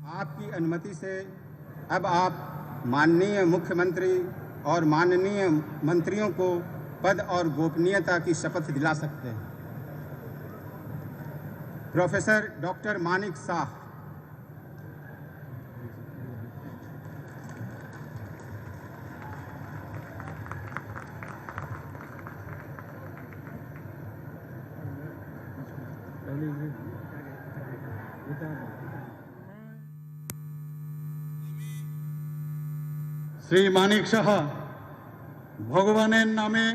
आपकी अनुमति से अब आप माननीय मुख्यमंत्री और माननीय मंत्रियों को पद और गोपनीयता की शपथ दिला सकते हैं। Professor doctor Manik Shah. শ্রী মানিক সাহা ভগবানের নামে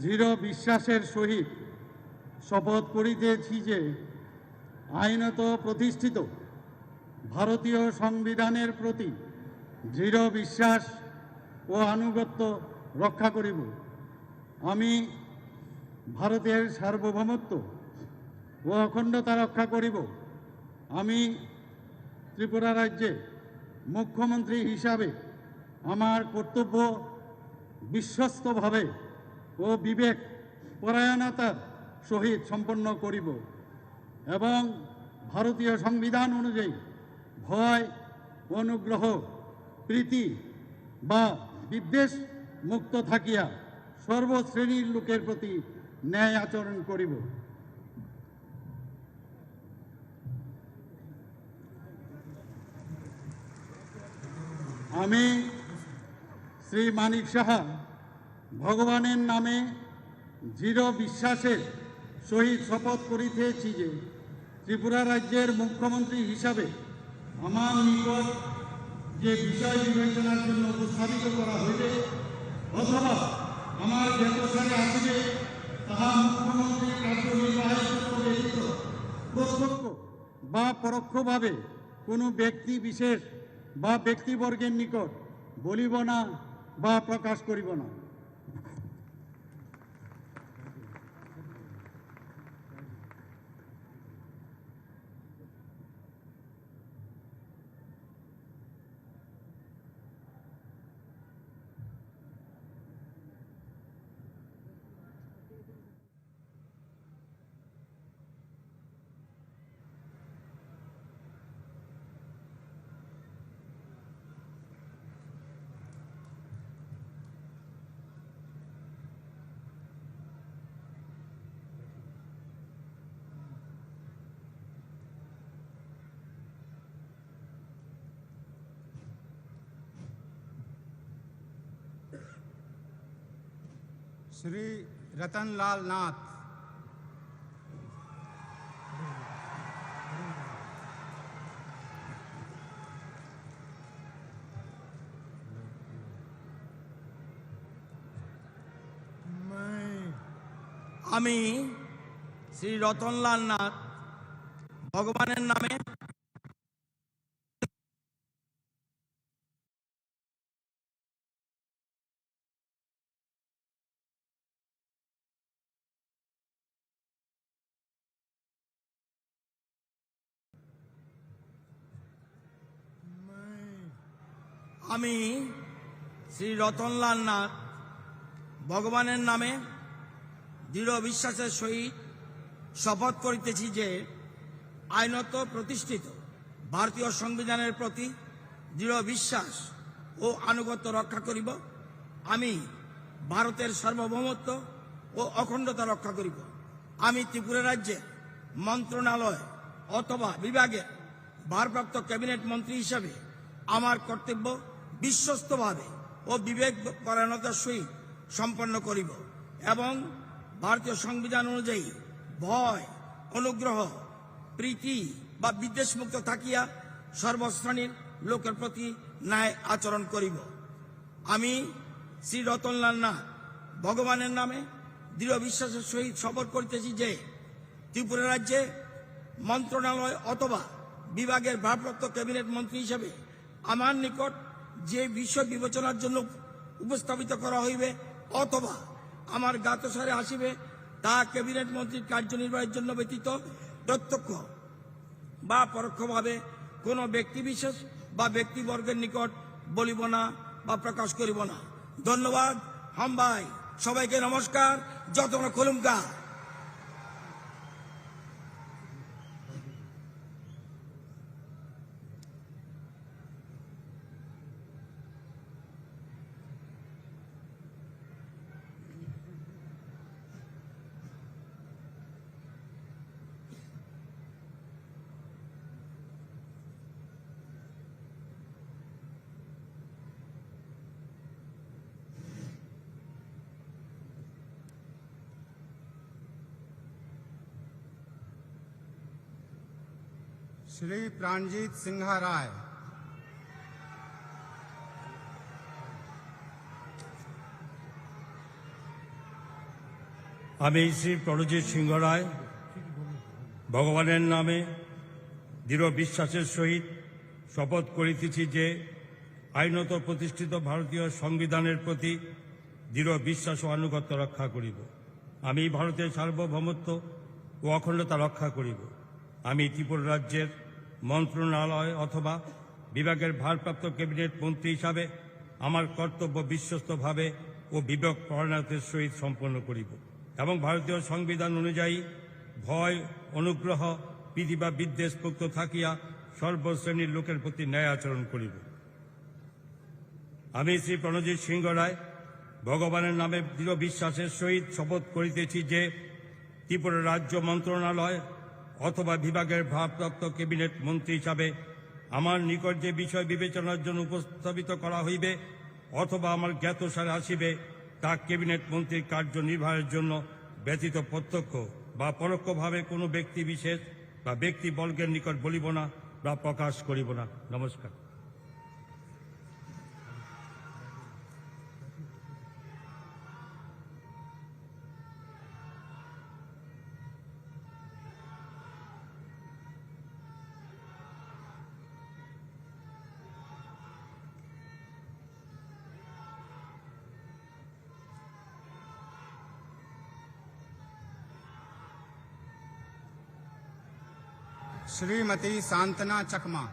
দৃঢ় বিশ্বাসের সহিত শপথ করিতেছি যে আইনত প্রতিষ্ঠিত ভারতীয় সংবিধানের প্রতি দৃঢ় বিশ্বাস ও আনুগত্য রক্ষা করিব। আমি ভারতের সার্বভৌমত্ব ও অখণ্ডতা রক্ষা করিব। আমি ত্রিপুরা রাজ্যে মুখ্যমন্ত্রী হিসাবে আমার কর্তব্য বিশ্বস্তভাবে ও বিবেক পরায়ণতার সহিত সম্পন্ন করিব এবং ভারতীয় সংবিধান অনুযায়ী ভয়, অনুগ্রহ, প্রীতি বা বিদ্বেষ মুক্ত থাকিয়া সর্বশ্রেণীর লোকের প্রতি ন্যায় আচরণ করিব। আমি শ্রী মানিক সাহা ভগবানের নামে দৃঢ় বিশ্বাসের সহিত শপথ করিতেছি যে ত্রিপুরা রাজ্যের মুখ্যমন্ত্রী হিসাবে আমার নিকট যে বিষয় বিবেচনার জন্য উপস্থাপিত করা হইবে অথবা আমার জ্ঞাতসারে আসিবে তাহা মুখ্যমন্ত্রীর কার্যনির্বাহের ক্ষেত্রে ব্যতীত প্রত্যক্ষ বা পরোক্ষভাবে কোনো ব্যক্তি বিশেষ বা ব্যক্তিবর্গের নিকট বলিব না বা প্রকাশ করিব না। श्री रतनलाल नाथ। আমি শ্রী রতনলাল নাথ ভগবানের নামে আমি শ্রী রতনলাল নাথ ভগবানের নামে দৃঢ় বিশ্বাসের সহিত শপথ করিতেছি যে আইনত প্রতিষ্ঠিত ভারতীয় সংবিধানের প্রতি দৃঢ় বিশ্বাস ও আনুগত্য রক্ষা করিব। আমি ভারতের সার্বভৌমত্ব ও অখণ্ডতা রক্ষা করিব। আমি ত্রিপুরা রাজ্যের মন্ত্রণালয় অথবা বিভাগের ভারপ্রাপ্ত ক্যাবিনেট মন্ত্রী হিসাবে আমার কর্তব্য বিশ্বস্তভাবে ও বিবেক পরায়ণতার সহিত সম্পন্ন করিব এবং ভারতীয় সংবিধান অনুযায়ী ভয়, অনুগ্রহ, প্রীতি বা বিদ্বেষমুক্ত থাকিয়া সর্বশ্রেণীর লোকের প্রতি ন্যায় আচরণ করিব। আমি শ্রী রতনলাল নাথ ভগবানের নামে দৃঢ় বিশ্বাসের সহিত শপথ করিতেছি যে ত্রিপুরা রাজ্যে মন্ত্রণালয় অথবা বিভাগের ভারপ্রাপ্ত ক্যাবিনেট মন্ত্রী হিসেবে আমার নিকট যে বিষয় বিবেচনার জন্য উপস্থাপিত করা হইবে অথবা আমার জ্ঞাতসারে আসিবে তা ক্যাবিনেট মন্ত্রীর কার্যনির্বাহের জন্য ব্যতীত প্রত্যক্ষ বা পরোক্ষভাবে কোনো ব্যক্তিবিশেষ বা ব্যক্তিবর্গের নিকট বলিব না বা প্রকাশ করিব না। ধন্যবাদ। হাম ভাই, সবাইকে নমস্কার। যতক্ষণ খুলুমকা। श्री प्राणजीत सिंहा राय, আমি শ্রী প্রণজিৎ সিংহ রায় ভগবানের নামে দৃঢ় বিশ্বাসের সহিত শপথ করিতেছি যে আইনত প্রতিষ্ঠিত ভারতীয় সংবিধানের প্রতি দৃঢ় বিশ্বাস ও আনুগত্য রক্ষা করিব। আমি ভারতের সার্বভৌমত্ব ও অখণ্ডতা রক্ষা করিব। আমি ত্রিপুরা রাজ্যের মন্ত্রণালয় অথবা বিভাগের ভারপ্রাপ্ত ক্যাবিনেট মন্ত্রী হিসাবে আমার কর্তব্য বিশ্বস্তভাবে ও বিবেক পরায়ণতার সহিত সম্পন্ন করিব এবং ভারতীয় সংবিধান অনুযায়ী ভয়, অনুগ্রহ, প্রীতি বা বিদ্বেষ মুক্ত থাকিয়া সর্বশ্রেণীর লোকের প্রতি ন্যায় আচরণ করিব। আমি শ্রী প্রণজিৎ সিংহ রায় ভগবানের নামে দৃঢ় বিশ্বাসের সহিত শপথ করিতেছি যে ত্রিপুরা রাজ্য মন্ত্রণালয় অথবা বিভাগের ভারপ্রাপ্ত ক্যাবিনেট মন্ত্রী হিসাবে আমার নিকট যে বিষয় বিবেচনার জন্য উপস্থাপিত করা হইবে অথবা আমার জ্ঞাতসারে আসিবে তা ক্যাবিনেট মন্ত্রীর কার্য নির্বাহের জন্য ব্যতীত প্রত্যক্ষ বা পরোক্ষভাবে কোনো ব্যক্তি বিশেষ বা ব্যক্তিবর্গের নিকট বলিব না বা প্রকাশ করিব না। নমস্কার। श्रीमती सांतना चकमा,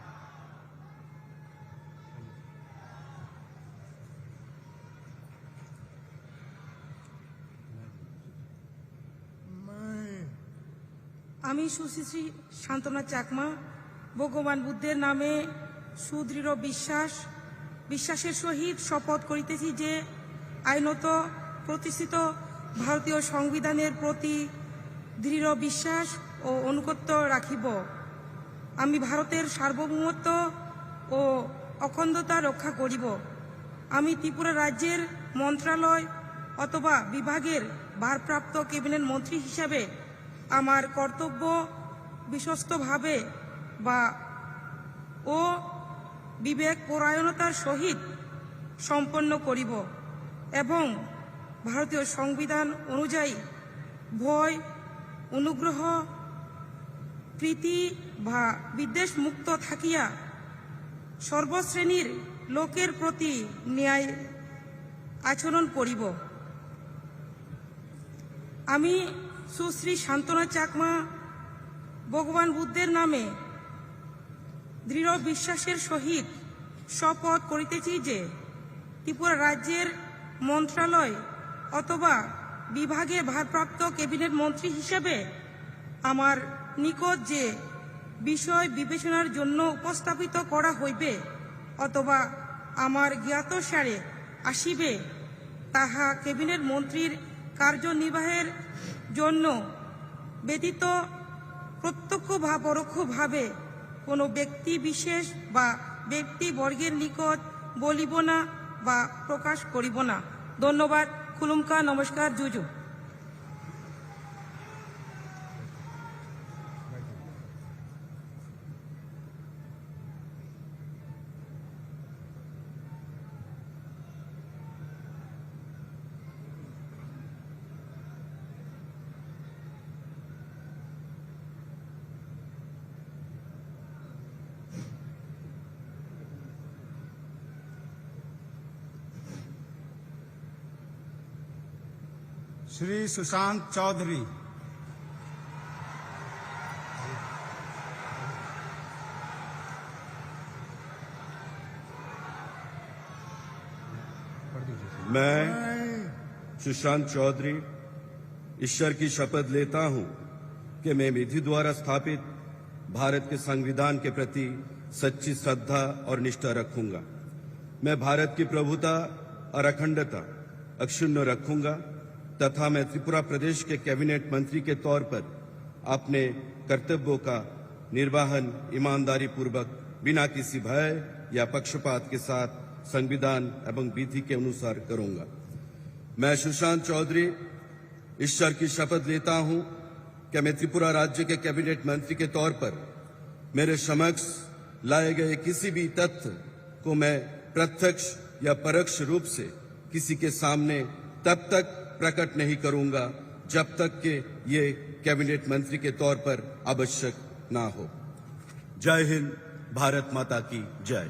আমি সুশ্রী শান্তনা চাকমা ভগবান বুদ্ধের নামে সুদৃঢ় বিশ্বাসের সহিত শপথ করিতেছি যে আইনত প্রতিষ্ঠিত ভারতীয় সংবিধানের প্রতি দৃঢ় বিশ্বাস ও অনুগত্য রাখিব। আমি ভারতের সার্বভৌমত্ব ও অখণ্ডতা রক্ষা করিব। আমি ত্রিপুরা রাজ্যের মন্ত্রণালয় অথবা বিভাগের ভারপ্রাপ্ত ক্যাবিনেট মন্ত্রী হিসাবে আমার কর্তব্য বিশ্বস্তভাবে ও বিবেক পরায়ণতার সহিত সম্পন্ন করিব এবং ভারতীয় সংবিধান অনুযায়ী ভয়, অনুগ্রহ, প্রীতি বা বিদ্বেষ মুক্ত থাকিয়া সর্বশ্রেণীর লোকের প্রতি ন্যায় আচরণ করিব। আমি সুশ্রী শান্তনা চাকমা ভগবান বুদ্ধের নামে দৃঢ় বিশ্বাসের সহিত শপথ করিতেছি যে ত্রিপুরা রাজ্যের মন্ত্রণালয় অথবা বিভাগের ভারপ্রাপ্ত ক্যাবিনেট মন্ত্রী হিসেবে আমার নিকট যে বিষয় বিবেচনার জন্য উপস্থাপিত করা হইবে অথবা আমার জ্ঞাতসারে আসিবে তাহা ক্যাবিনেট মন্ত্রীর কার্যনির্বাহের জন্য ব্যতীত প্রত্যক্ষ বা পরোক্ষভাবে কোনো ব্যক্তি বিশেষ বা ব্যক্তিবর্গের নিকট বলিব না বা প্রকাশ করিব না। ধন্যবাদ। খুলুমকা, নমস্কার, জুজু। श्री सुशांत चौधरी, मैं सुशांत चौधरी ईश्वर की शपथ लेता हूं कि मैं विधि द्वारा स्थापित भारत के संविधान के प्रति सच्ची श्रद्धा और निष्ठा रखूंगा। मैं भारत की प्रभुता और अखंडता अक्षुण्ण रखूंगा तथा मैं त्रिपुरा प्रदेश के कैबिनेट मंत्री के तौर पर अपने कर्तव्यों का निर्वहन ईमानदारी पूर्वक बिना किसी भय या पक्षपात के साथ संविधान एवं विधि के अनुसार करूंगा। मैं सुशांत चौधरी ईश्वर की शपथ लेता हूं कि मैं त्रिपुरा राज्य के कैबिनेट मंत्री के तौर पर मेरे समक्ष लाए गए किसी भी तथ्य को मैं प्रत्यक्ष या परोक्ष रूप से किसी के सामने तब तक प्रकट नहीं करूंगा जब तक कि ये कैबिनेट मंत्री के तौर पर आवश्यक ना हो। जय हिंद, भारत माता की जय।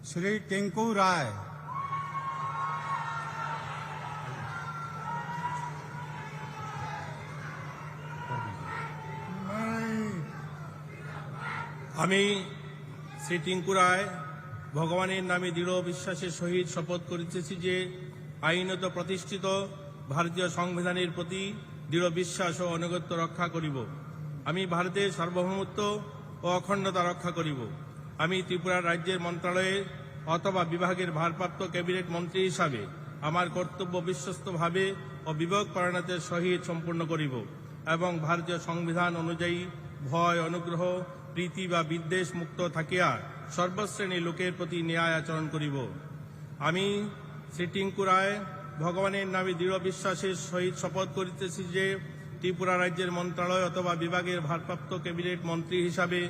श्री टिंकू राय, আমি শ্রী টিঙ্কু রায় ভগবানের নামে দৃঢ় বিশ্বাসের সহিত শপথ করিতেছি যে আইনত প্রতিষ্ঠিত ভারতীয় সংবিধানের প্রতি দৃঢ় বিশ্বাস ও আনুগত্য রক্ষা করিব। আমি ভারতের সার্বভৌমত্ব ও অখণ্ডতা রক্ষা করিব। আমি ত্রিপুরা রাজ্যের মন্ত্রণালয়ে অথবা বিভাগের ভারপ্রাপ্ত ক্যাবিনেট মন্ত্রী হিসাবে আমার কর্তব্য বিশ্বস্তভাবে ও বিবেকপরায়ণতার সহিত সম্পূর্ণ করিব এবং ভারতীয় সংবিধান অনুযায়ী ভয়, অনুগ্রহ, প্রীতি বা বিদ্বেষ মুক্ত থাকিয়া সর্বশ্রেণীর লোকের প্রতি ন্যায় আচরণ করিব। আমি শ্রী টিঙ্কু রায় ভগবানের নামে দৃঢ় বিশ্বাসের সহিত শপথ করিতেছি যে ত্রিপুরা রাজ্যের মন্ত্রণালয় অথবা বিভাগের ভারপ্রাপ্ত ক্যাবিনেট মন্ত্রী হিসাবে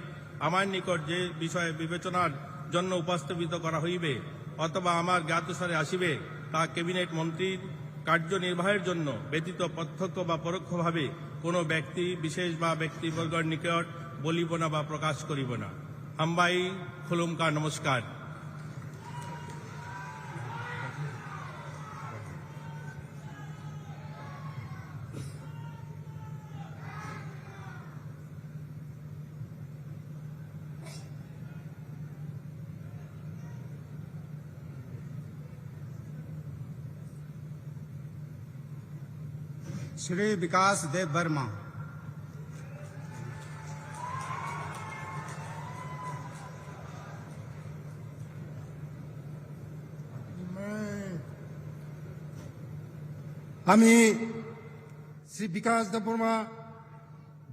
আমার নিকট যে বিষয়ে বিবেচনার জন্য উপস্থাপিত করা হইবে অথবা আমার জ্ঞাতসারে আসিবে তা ক্যাবিনেট মন্ত্রীর কার্যনির্বাহের জন্য ব্যতীত প্রত্যক্ষ বা পরোক্ষভাবে কোনো ব্যক্তি বিশেষ বা ব্যক্তিবর্গের নিকট বলিব না বা প্রকাশ করিব না। হাম্বাই খুলুমকা, নমস্কার। श्री विकास देव वर्मा, আমি শ্রী বিকাশ দেববর্মা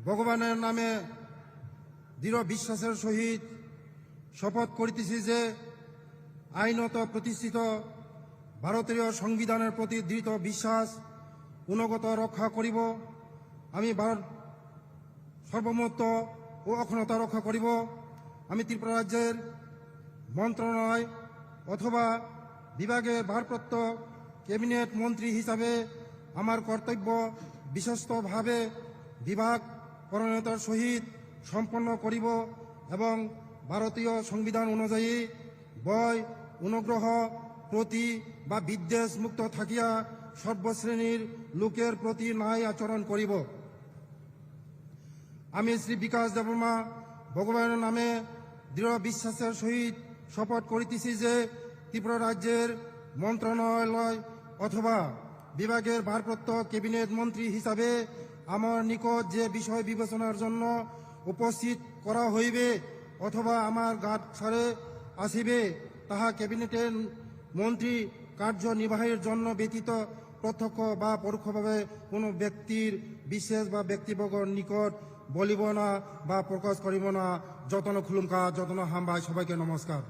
ভগবানের নামে দৃঢ় বিশ্বাসের সহিত শপথ করিতেছি যে আইনত প্রতিষ্ঠিত ভারতীয় সংবিধানের প্রতি দৃঢ় বিশ্বাস গুণগত রক্ষা করিব। আমি ভারত সার্বভৌমত্ব ও অখণ্ডতা রক্ষা করিব। আমি ত্রিপুরা রাজ্যের মন্ত্রণালয় অথবা বিভাগের ভারপ্রাপ্ত ক্যাবিনেট মন্ত্রী হিসাবে আমার কর্তব্য বিশ্বস্তভাবে বিভাগ পরায়ণতার সহিত সম্পন্ন করিব এবং ভারতীয় সংবিধান অনুযায়ী ভয়, অনুগ্রহ, প্রতি বা বিদ্বেষ মুক্ত থাকিয়া সর্বশ্রেণীর লোকের প্রতি ন্যায় আচরণ করিব। আমি শ্রী বিকাশ দেববর্মা ভগবানের নামে দৃঢ় বিশ্বাসের সহিত শপথ করিতেছি যে ত্রিপুরা রাজ্যের মন্ত্রণালয় অথবা বিভাগের ভারপ্রাপ্ত ক্যাবিনেট মন্ত্রী হিসাবে আমার নিকট যে বিষয় বিবেচনার জন্য উপস্থিত করা হইবে অথবা আমার জ্ঞাতসারে আসিবে তাহা ক্যাবিনেটের মন্ত্রী কার্যনির্বাহের জন্য ব্যতীত প্রত্যক্ষ বা পরোক্ষভাবে কোনো ব্যক্তির বিশেষ বা ব্যক্তিবর্গের নিকট বলিব না বা প্রকাশ করিব না। যতন খুলুমকা, যতন হামবাই। সবাইকে নমস্কার।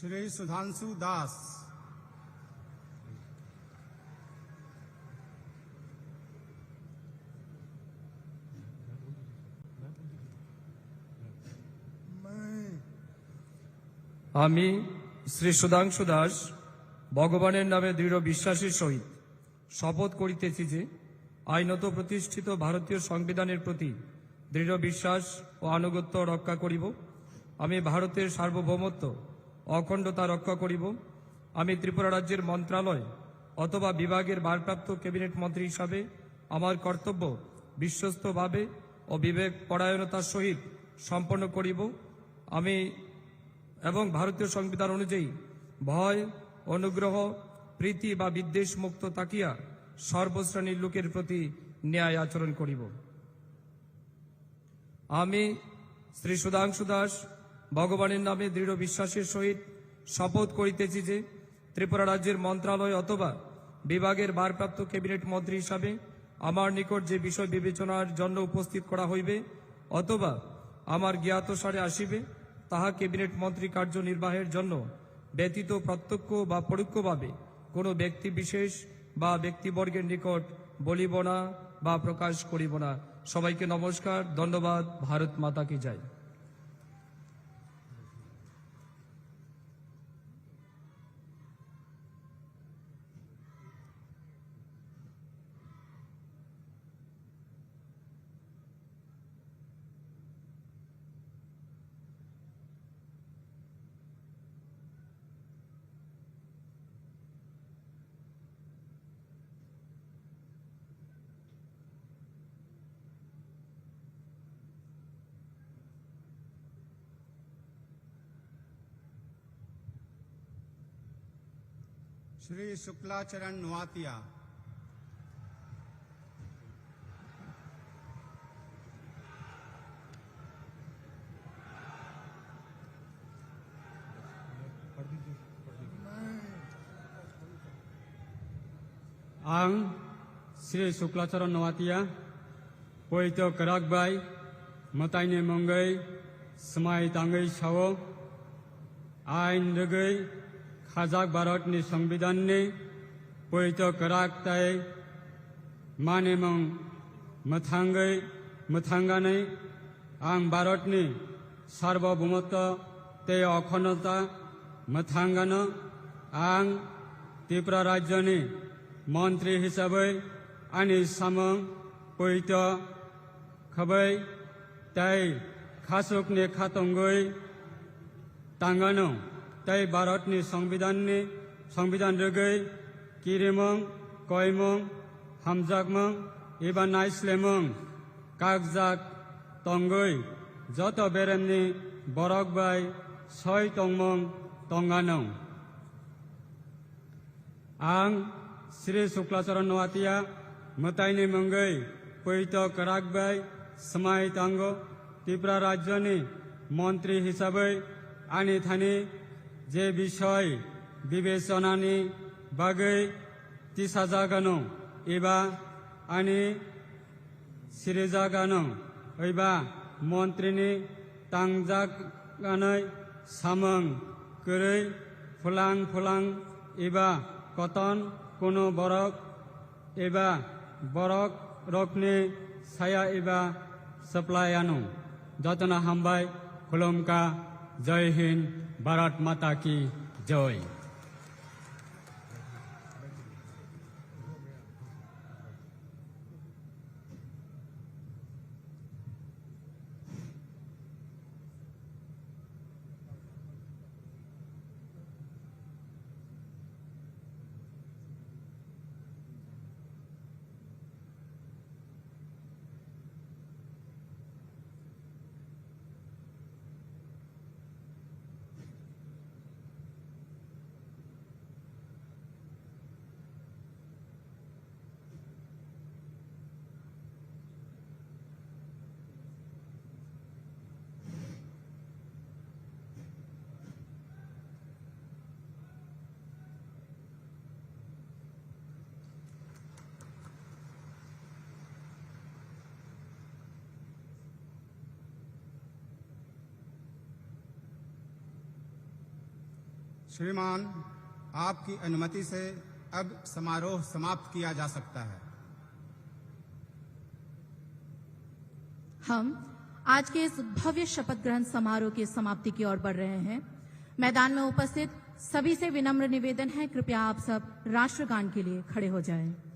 श्री सुधांशु दास, আমি শ্রী সুধাংশু দাস ভগবানের নামে দৃঢ় বিশ্বাসের সহিত শপথ করিতেছি যে আইনত প্রতিষ্ঠিত ভারতীয় সংবিধানের প্রতি দৃঢ় বিশ্বাস ও আনুগত্য রক্ষা করিব। আমি ভারতের সার্বভৌমত্ব অখণ্ডতা রক্ষা করিব। আমি ত্রিপুরা রাজ্যের মন্ত্রণালয় অথবা বিভাগের ভারপ্রাপ্ত ক্যাবিনেট মন্ত্রী হিসাবে আমার কর্তব্য বিশ্বস্তভাবে ও বিবেক পরায়ণতার সহিত সম্পন্ন করিব। আমি এবং ভারতীয় সংবিধান অনুযায়ী ভয়, অনুগ্রহ, প্রীতি বা বিদ্বেষ মুক্ত থাকিয়া সর্বশ্রেণীর লোকের প্রতি ন্যায় আচরণ করিব। আমি শ্রী সুধাংশু দাস ভগবানের নামে দৃঢ় বিশ্বাসের সহিত শপথ করিতেছি যে ত্রিপুরা রাজ্যের মন্ত্রণালয় অথবা বিভাগের ভারপ্রাপ্ত ক্যাবিনেট মন্ত্রী হিসাবে আমার নিকট যে বিষয় বিবেচনার জন্য উপস্থিত করা হইবে অথবা আমার জ্ঞাতসারে আসিবে তাহা ক্যাবিনেট মন্ত্রী কার্যনির্বাহের জন্য ব্যতীত প্রত্যক্ষ বা পরোক্ষভাবে কোনো ব্যক্তি বিশেষ বা ব্যক্তিবর্গের নিকট বলিব না বা প্রকাশ করিব না। সবাইকে নমস্কার, ধন্যবাদ। ভারত মাতা কি জয়। श्री शुक्लाचरण नोआतिया। आं श्री शुक्लाचरण नवातिया पवित्र कराकबाई मताइने मंगै समाय तांगै सावो आइन रगै खाजाक भारतनि संविधाननि पवित्र कराक ताय माने मंग मथांगै मथांगानै आं भारतनि सार्वभौमत्व ते अखण्डता मथांगानो आं त्रिपुरा राज्यनि मंत्री हिसाबै आंनि सामों पवित्र खबै ताय खासुकनि खातंगै तांगानो ताय भारतनि संविधान रगै किरिमं कयमं हामजाकमं एबा नाइस्लेमं कागजाक तंगै जत बेरेमनि बरक बाय सय तंमं तंगानो आं श्री शुक्लाचरण नवातिया मताइने मंगै पवित्र कराकबाई समाय तांगो त्रिपुरा राज्यनि मंत्री हिसाबै आंनि थानि जे विषय विवेचनानि बागै तिसाजागानो एबा आंनि सिरिजागानो एबा मंत्रिनि तांजागानै सामों गोरै फुलां फुलां एबा कतन कोनो बरक एबा बरक रकनि साया एबा सप्लायानो जतना हामबाय खुलुमका। जय हिंद, भारत माता की जय। श्रीमान, आपकी अनुमति से अब समारोह समाप्त किया जा सकता है। हम आज के इस भव्य शपथ ग्रहण समारोह की समाप्ति की ओर बढ़ रहे हैं। मैदान में उपस्थित सभी से विनम्र निवेदन है, कृपया आप सब राष्ट्रगान के लिए खड़े हो जाएं।